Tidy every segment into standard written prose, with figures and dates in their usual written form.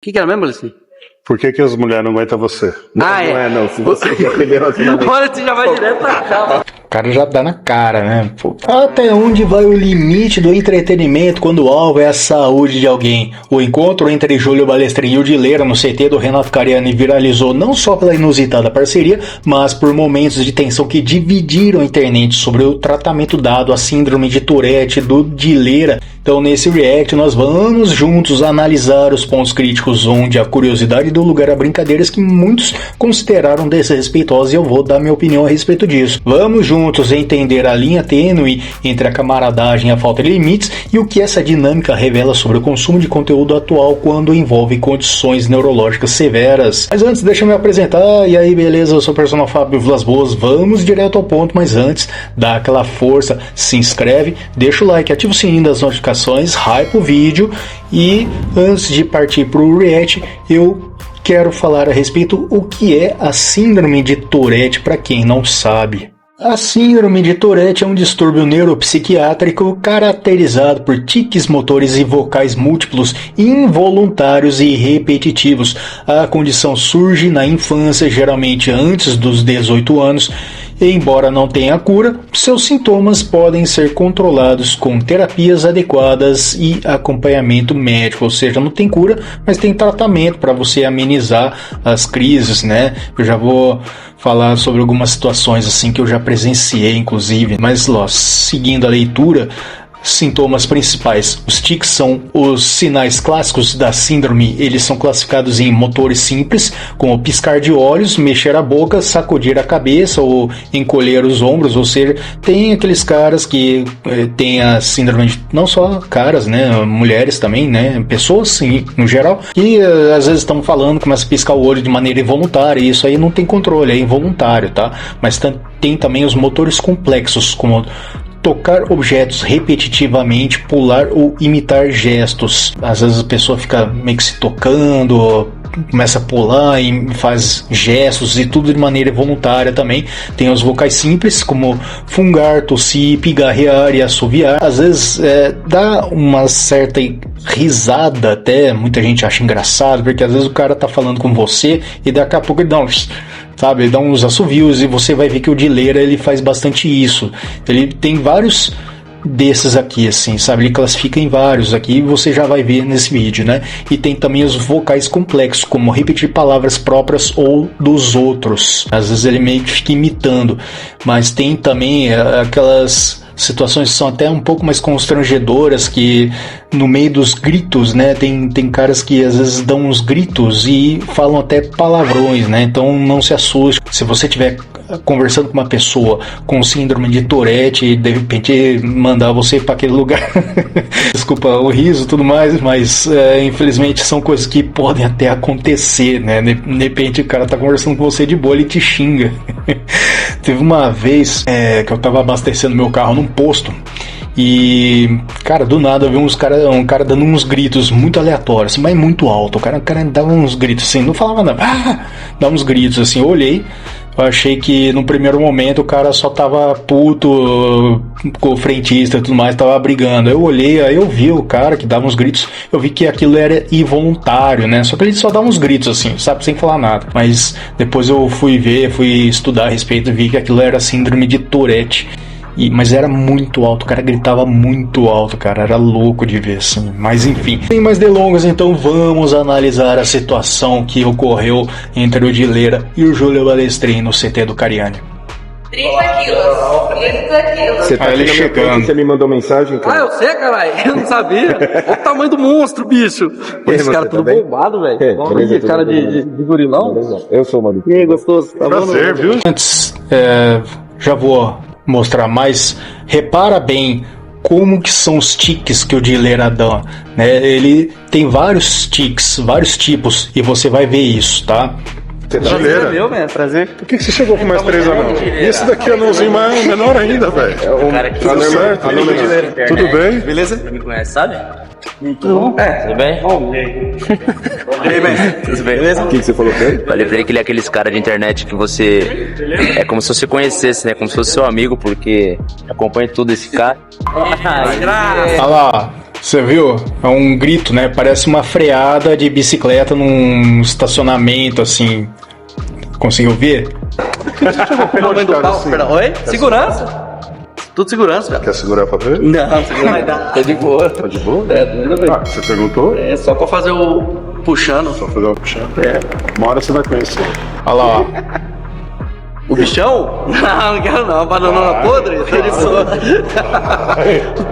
que era mesmo, Alice? Por que as mulheres não aguentam você? Não é não, se você já teve relacionamento. Olha, você já vai direto pra cá. O cara já dá na cara, né? Pô, até onde vai o limite do entretenimento quando o alvo é a saúde de alguém? O encontro entre Júlio Balestrin e o Dileira no CT do Renato Cariani viralizou não só pela inusitada parceria, mas por momentos de tensão que dividiram a internet sobre o tratamento dado à síndrome de Tourette do Dileira. Então, nesse react, nós vamos juntos analisar os pontos críticos onde a curiosidade deu lugar a brincadeiras que muitos consideraram desrespeitosas, e eu vou dar minha opinião a respeito disso. Vamos juntos entender a linha tênue entre a camaradagem e a falta de limites e o que essa dinâmica revela sobre o consumo de conteúdo atual quando envolve condições neurológicas severas. Mas antes, deixa eu me apresentar. E aí, beleza? Eu sou o personal Fábio Vilas Boas. Vamos direto ao ponto, mas antes, dá aquela força, se inscreve, deixa o like, ativa o sininho das notificações, hype o vídeo. E antes de partir para o react, eu quero falar a respeito o que é a síndrome de Tourette para quem não sabe. A síndrome de Tourette é um distúrbio neuropsiquiátrico caracterizado por tiques motores e vocais múltiplos, involuntários e repetitivos. A condição surge na infância, geralmente antes dos 18 anos. E, embora não tenha cura, seus sintomas podem ser controlados com terapias adequadas e acompanhamento médico. Ou seja, não tem cura, mas tem tratamento para você amenizar as crises, né? Eu já vou falar sobre algumas situações assim que eu já presenciei, inclusive. Mas, seguindo a leitura, sintomas principais. Os tics são os sinais clássicos da síndrome. Eles são classificados em motores simples, como piscar de olhos, mexer a boca, sacudir a cabeça ou encolher os ombros. Ou seja, tem aqueles caras que têm a síndrome de, não só caras, né, mulheres também, né, pessoas sim, no geral, e às vezes estão falando, começa a piscar o olho de maneira involuntária, e isso aí não tem controle, é involuntário, tá? Mas tem também os motores complexos, como tocar objetos repetitivamente, pular ou imitar gestos. Às vezes a pessoa fica meio que se tocando, começa a pular e faz gestos, e tudo de maneira voluntária também. Tem os vocais simples, como fungar, tossir, pigarrear e assoviar. Às vezes dá uma certa risada até, muita gente acha engraçado, porque às vezes o cara tá falando com você e daqui a pouco ele dá ele dá uns assovios, e você vai ver que o Dileira ele faz bastante isso. Ele tem vários desses aqui, assim, sabe? Ele classifica em vários aqui, e você já vai ver nesse vídeo, né? E tem também os vocais complexos, como repetir palavras próprias ou dos outros. Às vezes ele meio que fica imitando, mas tem também aquelas situações que são até um pouco mais constrangedoras, que no meio dos gritos, né, tem caras que às vezes dão uns gritos e falam até palavrões, né, então não se assuste se você estiver conversando com uma pessoa com síndrome de Tourette e de repente mandar você para aquele lugar. Desculpa o riso e tudo mais, mas infelizmente são coisas que podem até acontecer, né, de repente o cara tá conversando com você de boa, ele te xinga. Teve uma vez que eu tava abastecendo meu carro num posto e, cara, do nada eu vi um cara dando uns gritos muito aleatórios, assim, mas muito alto. O cara dava uns gritos assim, não falava nada, dava uns gritos assim. Eu olhei, eu achei que no primeiro momento o cara só tava puto com o frentista e tudo mais, tava brigando. Eu olhei, aí eu vi o cara que dava uns gritos, eu vi que aquilo era involuntário, né? Só que ele só dava uns gritos assim, sabe, sem falar nada. Mas depois eu fui estudar a respeito e vi que aquilo era síndrome de Tourette. Mas era muito alto, o cara gritava muito alto, cara, era louco de ver assim. Mas enfim, sem mais delongas, então vamos analisar a situação que ocorreu entre o Dileira e o Júlio Balestrin no CT do Cariani. 30 quilos. 30 quilos. Você tá ele ali chegando. Você me mandou mensagem, cara? Eu sei, caralho, eu não sabia. Olha o tamanho do monstro, bicho. Esse cara tudo bombado, velho. Beleza, Cara de gorilão. Beleza. Eu sou o Manu. E aí, gostoso? Tá Prazer, viu? Antes, já vou mostrar mais. Repara bem como que são os tiques que o Dileira dá, né? Ele tem vários tiques, vários tipos, e você vai ver isso, tá? Dileira. Meu, velho, prazer. Por que você chegou com mais 3 anãos? E esse daqui anãozinho mais menor ainda, velho? Tudo certo? Tudo bem? Beleza? Me conhece, sabe? Tudo bom? Tudo bem? E aí, velho? Tudo bem? Beleza? O que você falou pra ele? Falei pra ele que ele é aqueles caras de internet que você... É como se você conhecesse, né? Como se fosse seu amigo, porque acompanha tudo esse cara. Olha lá, Você viu? É um grito, né? Parece uma freada de bicicleta num estacionamento, assim. Conseguiu ver? Não, mãe do cara, pau. assim. Perdão. Oi? Segurança? Tudo segurança, velho. Quer segurar pra ver? Não, segurança vai dar. Tá de boa. Tá de boa? É, tudo bem. Ah, você perguntou? É só pra fazer o puxando. Só fazer uma puxada. É. Uma hora você vai conhecer. Olha lá, ó. O bichão? Não quero não. Banana podre? Tá de boa.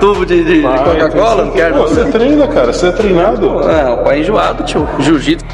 Tubo de Coca-Cola? Não quero Pô, não. você treina, cara. Você é treinado. Não, o pai enjoado, tio. Jiu-jitsu.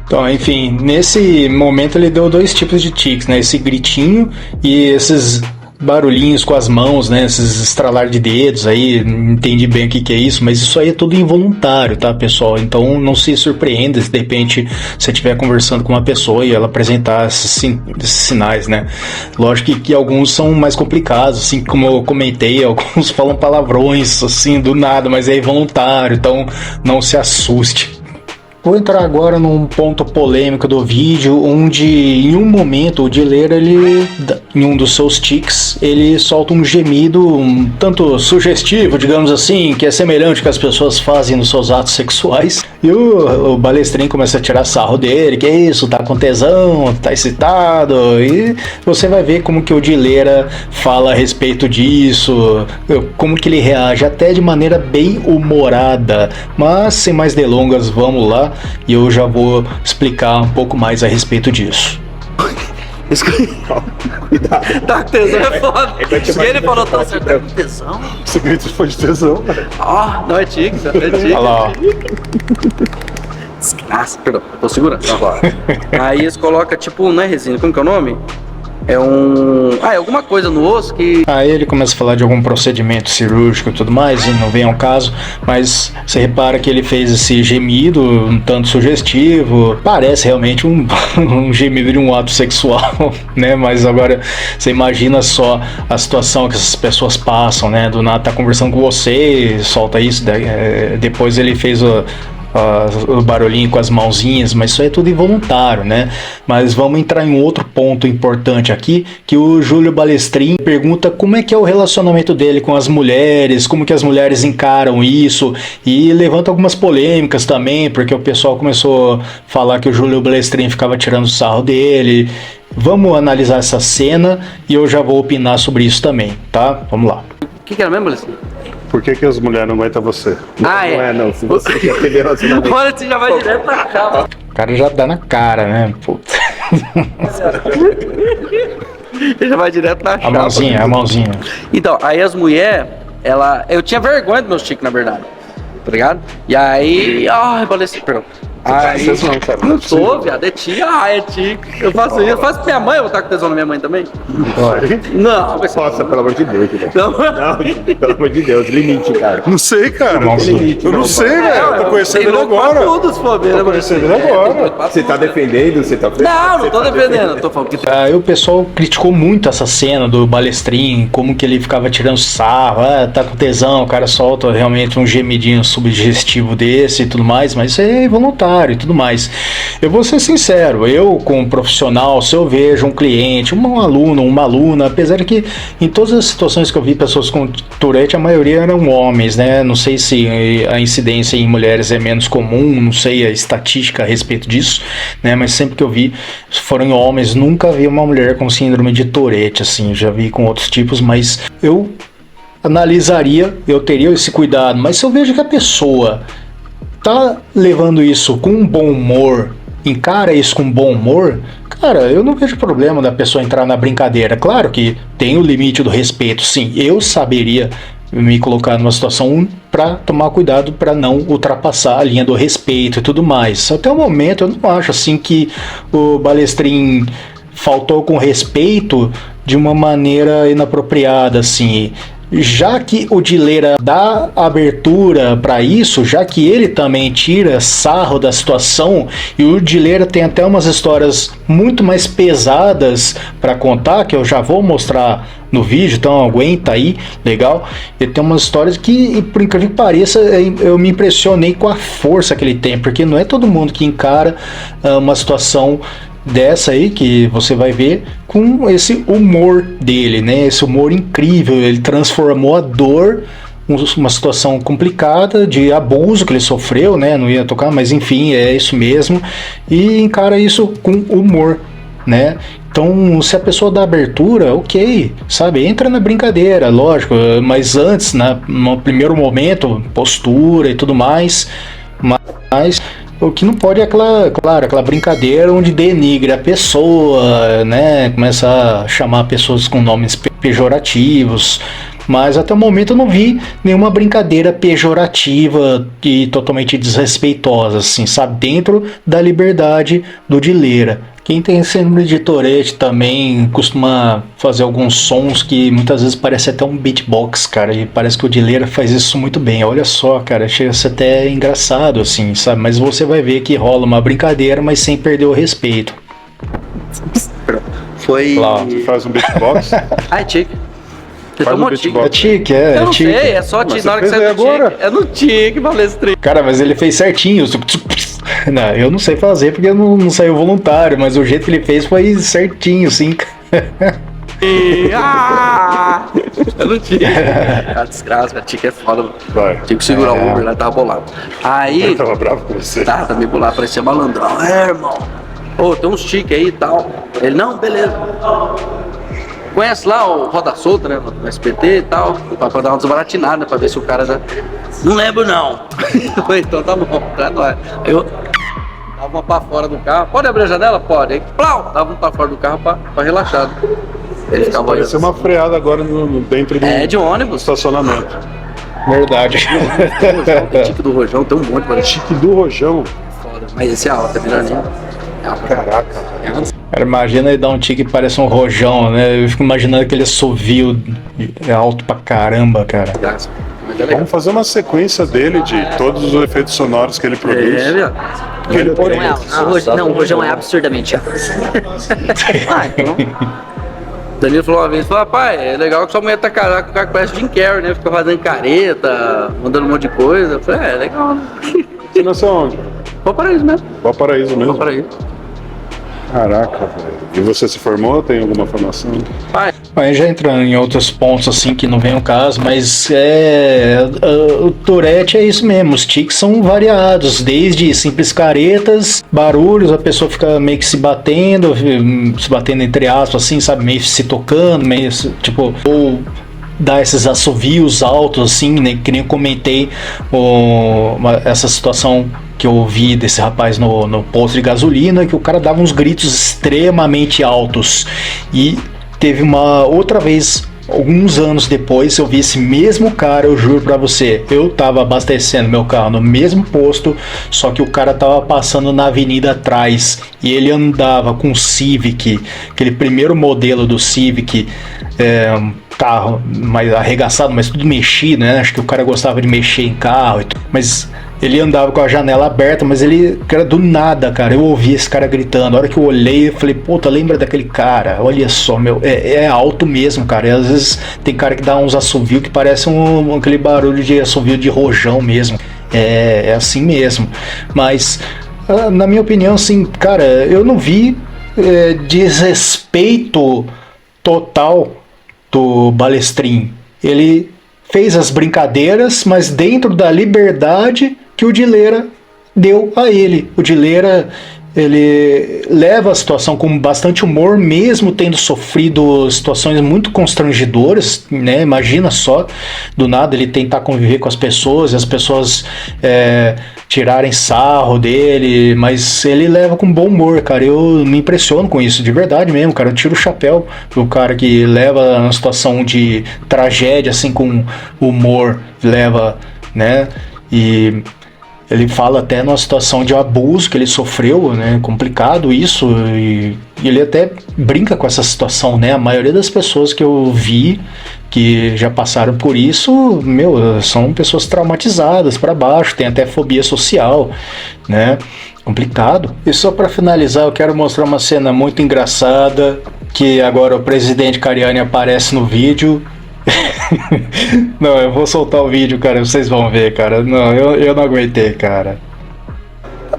Então, enfim, nesse momento ele deu 2 tipos de tics, né? Esse gritinho e esses barulhinhos com as mãos, né? Esses estralar de dedos aí, não entendi bem o que é isso, mas isso aí é tudo involuntário, tá, pessoal? Então não se surpreenda se de repente você estiver conversando com uma pessoa e ela apresentar esses sinais, né? Lógico que alguns são mais complicados, assim como eu comentei, alguns falam palavrões assim do nada, mas é involuntário, então não se assuste. Vou entrar agora num ponto polêmico do vídeo, onde em um momento o Dileira, ele, em um dos seus tics, ele solta um gemido um tanto sugestivo, digamos assim, que é semelhante ao que as pessoas fazem nos seus atos sexuais. E o Balestrin começa a tirar sarro dele, que é isso, tá com tesão, tá excitado, e você vai ver como que o Dileira fala a respeito disso, como que ele reage, até de maneira bem humorada. Mas sem mais delongas, vamos lá. E eu já vou explicar um pouco mais a respeito disso. Cuidado. Tá com tesão é foda. Ele falou, tá certo, tá com tesão. Esse grito foi de tesão, velho. Ó, não é tique, não é tique. Olha lá, ó. Desgraça, perdão, tô segurando agora. Aí eles colocam, tipo, não é resina, como que é o nome? É um... Ah, é alguma coisa no osso que... Aí ele começa a falar de algum procedimento cirúrgico e tudo mais, e não vem ao caso, mas você repara que ele fez esse gemido um tanto sugestivo, parece realmente um gemido de um ato sexual, né? Mas agora você imagina só a situação que essas pessoas passam, né? Do nada tá conversando com você, solta isso, depois ele fez o barulhinho com as mãozinhas, mas isso aí é tudo involuntário, né? Mas vamos entrar em outro ponto importante aqui, que o Júlio Balestrin pergunta como é que é o relacionamento dele com as mulheres, como que as mulheres encaram isso, e levanta algumas polêmicas também, porque o pessoal começou a falar que o Júlio Balestrin ficava tirando sarro dele. Vamos analisar essa cena e eu já vou opinar sobre isso também, tá? Vamos lá. O que era mesmo, Balestrin? Por que as mulheres não aguentam você? Ah, é? Não, se você quer ter relacionamento. Olha, você já vai direto na cama. O cara já dá na cara, né? Puta. Ele já vai direto na chapa. A mãozinha. Então, aí as mulheres, eu tinha vergonha dos meus tiques, na verdade. Tá ligado? E aí, Balestrin, perdão. Aí, não sou, viado, é tique, é tique. Eu faço isso, eu faço com minha mãe, eu vou estar com tesão na minha mãe também? Não, vai ser. Nossa, pelo amor de Deus, velho. Não, Pelo amor de Deus, limite, cara. Não sei, cara. Eu não sei, velho. Eu tô conhecendo ele agora. Tudo, se for ver, Tô né, conhecendo ele agora. Você tá defendendo? Você tá... Não tô defendendo, eu tô falando que... Aí o pessoal criticou muito essa cena do Balestrin, como que ele ficava tirando sarro, tá com tesão, o cara solta realmente um gemidinho subdigestivo desse e tudo mais, mas isso é involuntário e tudo mais. Eu vou ser sincero, eu como profissional, se eu vejo um cliente, um aluno, uma aluna, apesar de que em todas as situações que eu vi pessoas com Tourette, a maioria eram homens, né? Não sei se a incidência em mulheres é menos comum, não sei a estatística a respeito disso, né? Mas sempre que eu vi, foram homens, nunca vi uma mulher com síndrome de Tourette, assim, já vi com outros tipos, mas eu analisaria, eu teria esse cuidado, mas se eu vejo que a pessoa tá levando isso com um bom humor, encara isso com bom humor, cara, eu não vejo problema da pessoa entrar na brincadeira. Claro que tem o limite do respeito, sim. Eu saberia me colocar numa situação para tomar cuidado para não ultrapassar a linha do respeito e tudo mais. Até o momento eu não acho assim que o Balestrin faltou com respeito de uma maneira inapropriada, assim. Já que o Dileira dá abertura para isso, já que ele também tira sarro da situação, e o Dileira tem até umas histórias muito mais pesadas para contar, que eu já vou mostrar no vídeo, então aguenta aí, legal. Ele tem umas histórias que, por incrível que pareça, eu me impressionei com a força que ele tem, porque não é todo mundo que encara uma situação dessa aí que você vai ver com esse humor dele, né? Esse humor incrível, ele transformou a dor uma situação complicada de abuso que ele sofreu, né? Não ia tocar, mas enfim, é isso mesmo. E encara isso com humor, né? Então, se a pessoa dá abertura, ok, sabe? Entra na brincadeira, lógico, mas antes, no primeiro momento, postura e tudo mais, mas o que não pode é aquela brincadeira onde denigre a pessoa, né? Começa a chamar pessoas com nomes pejorativos. Mas até o momento eu não vi nenhuma brincadeira pejorativa e totalmente desrespeitosa, assim, sabe? Dentro da liberdade do Dileira. Quem tem síndrome de Tourette também costuma fazer alguns sons que muitas vezes parece até um beatbox, cara, e parece que o Dileira faz isso muito bem. Olha só, cara, chega a ser até engraçado, assim, sabe? Mas você vai ver que rola uma brincadeira, mas sem perder o respeito. Foi... Você faz um beatbox? Ai, tique. Você Faz tomou um tique. beatbox. É tique, Eu não tique. sei, é só tique. Na hora que fez sai aí do agora? tique. É no tique, palestrinho. Cara, mas ele fez certinho. Não, eu não sei fazer porque não saiu voluntário, mas o jeito que ele fez foi certinho, sim. Eu não tique. A desgraça, cara. Tique é foda, mano. Vai. Tinha que segurar o Uber lá, tava bolado. Aí... Eu tava bravo com você. Tá meio bolado, parecia malandrão. Irmão. Ô, tem uns tique aí e tal. Ele, não, beleza. Conhece lá o Roda Solta, né, no SBT e tal, pra dar uma desbaratinada, pra ver se o cara já... Não lembro, não. Eu falei, então tá bom, tá no ar. Aí eu dava uma pra fora do carro. Pode abrir a janela? Pode. Aí, plau, dava um pra fora do carro pra relaxar. Ele ficava Pareceu uma freada agora dentro do de ônibus. estacionamento. Verdade. Tem tique do Rojão, tem um monte, parece Tique do Rojão. foda. Mas esse é alto, é melhor nem. Caraca. Cara, imagina ele dar um tique que parece um rojão, né? Eu fico imaginando aquele assovio alto pra caramba, cara. Mas é legal. Vamos fazer uma sequência dele de todos os efeitos sonoros que ele produz. viado. Que ele pode... Não, o Rojão é absurdamente alto. Então. Danilo falou uma vez, pai, é legal que sua mulher tá casada com o cara que parece Jim Carrey, né? Fica fazendo careta, mandando um monte de coisa. Eu falei, é legal, né? Você nasceu onde? Valparaíso mesmo. Valparaíso mesmo? Valparaíso. Caraca, velho. E você se formou? Tem alguma formação? Pai, Aí já entrando em outros pontos assim que não vem ao caso, mas o Tourette é isso mesmo, os tiques são variados, desde simples caretas, barulhos, a pessoa fica meio que se batendo entre aspas, assim, sabe, meio se tocando, meio tipo, ou dá esses assovios altos, assim, né, que nem eu comentei essa situação que eu vi desse rapaz no posto de gasolina, que o cara dava uns gritos extremamente altos. E teve uma outra vez, alguns anos depois, eu vi esse mesmo cara, eu juro pra você, eu tava abastecendo meu carro no mesmo posto, só que o cara tava passando na avenida atrás, e ele andava com o Civic, aquele primeiro modelo do Civic, um carro mais arregaçado, mas tudo mexido, né? Acho que o cara gostava de mexer em carro, mas ele andava com a janela aberta, mas ele, cara, do nada, cara, eu ouvi esse cara gritando. A hora que eu olhei, eu falei, puta, lembra daquele cara? Olha só, meu, é alto mesmo, cara. E às vezes tem cara que dá uns assovios que parece aquele barulho de assovio de rojão mesmo. É assim mesmo. Mas, na minha opinião, assim, cara, eu não vi desrespeito total do Balestrin. Ele fez as brincadeiras, mas dentro da liberdade que o Dileira deu a ele. O Dileira, ele leva a situação com bastante humor, mesmo tendo sofrido situações muito constrangedoras, né? Imagina só, do nada ele tentar conviver com as pessoas, e as pessoas tirarem sarro dele, mas ele leva com bom humor, cara. Eu me impressiono com isso, de verdade mesmo, cara. Eu tiro o chapéu pro cara que leva uma situação de tragédia, assim, com humor, leva, né? E ele fala até numa situação de abuso que ele sofreu, né? Complicado isso, e ele até brinca com essa situação, né? A maioria das pessoas que eu vi que já passaram por isso, meu, são pessoas traumatizadas para baixo, tem até fobia social, né? Complicado. E só para finalizar, eu quero mostrar uma cena muito engraçada, que agora o presidente Cariani aparece no vídeo. Não, eu vou soltar o vídeo, cara, vocês vão ver, cara. Não, eu não aguentei, cara.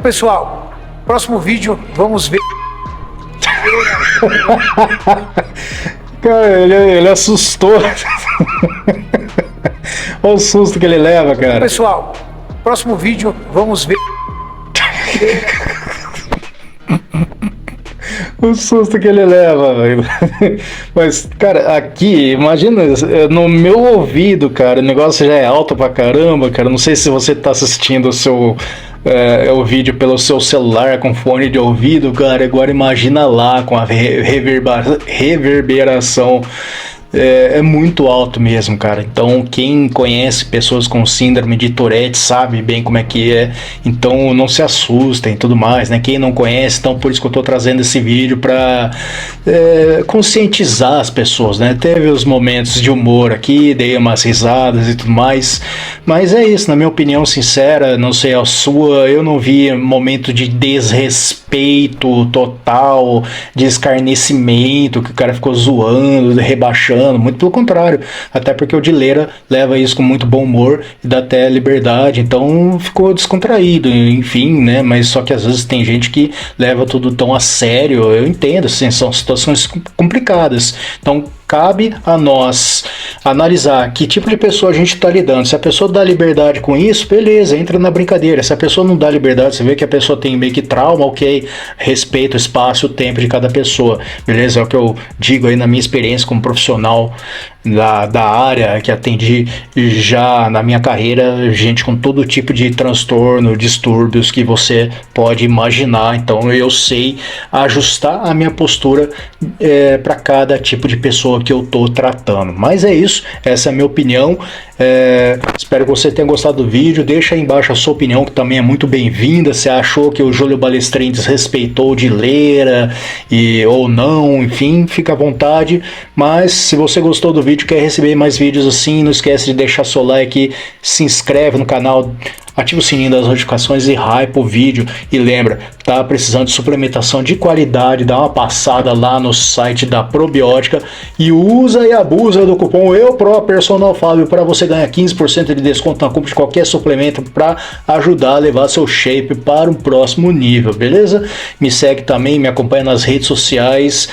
Pessoal, próximo vídeo, vamos ver. Cara, ele assustou. Olha o susto que ele leva, cara. Pessoal, próximo vídeo, vamos ver. O susto que ele leva, velho. Mas, cara, aqui, imagina, no meu ouvido, cara, o negócio já é alto pra caramba, cara. Não sei se você tá assistindo o vídeo pelo seu celular com fone de ouvido, cara. Agora imagina lá com a reverberação. É muito alto mesmo, cara. Então, quem conhece pessoas com síndrome de Tourette sabe bem como é que é. Então, não se assustem e tudo mais, né? Quem não conhece, então por isso que eu tô trazendo esse vídeo pra conscientizar as pessoas, né? Teve os momentos de humor aqui, dei umas risadas e tudo mais. Mas é isso, na minha opinião sincera, não sei a sua, eu não vi momento de desrespeito total, de escarnecimento, que o cara ficou zoando, rebaixando. Muito pelo contrário, até porque o Dileira leva isso com muito bom humor e dá até liberdade, então ficou descontraído, enfim, né? Mas só que às vezes tem gente que leva tudo tão a sério, eu entendo, assim, são situações complicadas, então cabe a nós analisar que tipo de pessoa a gente está lidando. Se a pessoa dá liberdade com isso, beleza, entra na brincadeira. Se a pessoa não dá liberdade, você vê que a pessoa tem meio que trauma, ok, respeita o espaço, o tempo de cada pessoa, beleza? É o que eu digo aí na minha experiência como profissional da área, que atendi já na minha carreira gente com todo tipo de transtorno, distúrbios que você pode imaginar. Então eu sei ajustar a minha postura para cada tipo de pessoa que eu tô tratando. Mas é isso, essa é a minha opinião. Espero que você tenha gostado do vídeo. Deixa aí embaixo a sua opinião, que também é muito bem-vinda. Se achou que o Júlio Balestrin desrespeitou o Dileira ou não, enfim, fica à vontade. Mas se você gostou do vídeo, quer receber mais vídeos assim, não esquece de deixar seu like, se inscreve no canal, ativa o sininho das notificações e hype o vídeo. E lembra, tá precisando de suplementação de qualidade, dá uma passada lá no site da Probiótica e usa e abusa do cupom EUPROPERSONALFábio para você ganhar 15% de desconto na compra de qualquer suplemento para ajudar a levar seu shape para um próximo nível, beleza? Me segue também, me acompanha nas redes sociais,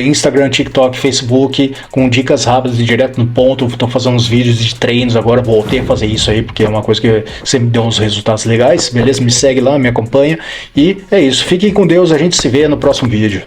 Instagram, TikTok, Facebook, com dicas rápidas e direto no ponto. Estou fazendo uns vídeos de treinos agora, voltei a fazer isso aí porque é uma coisa que sempre deu uns resultados legais, beleza? Me segue lá, me acompanha e é isso, fiquem com Deus, a gente se vê no próximo vídeo.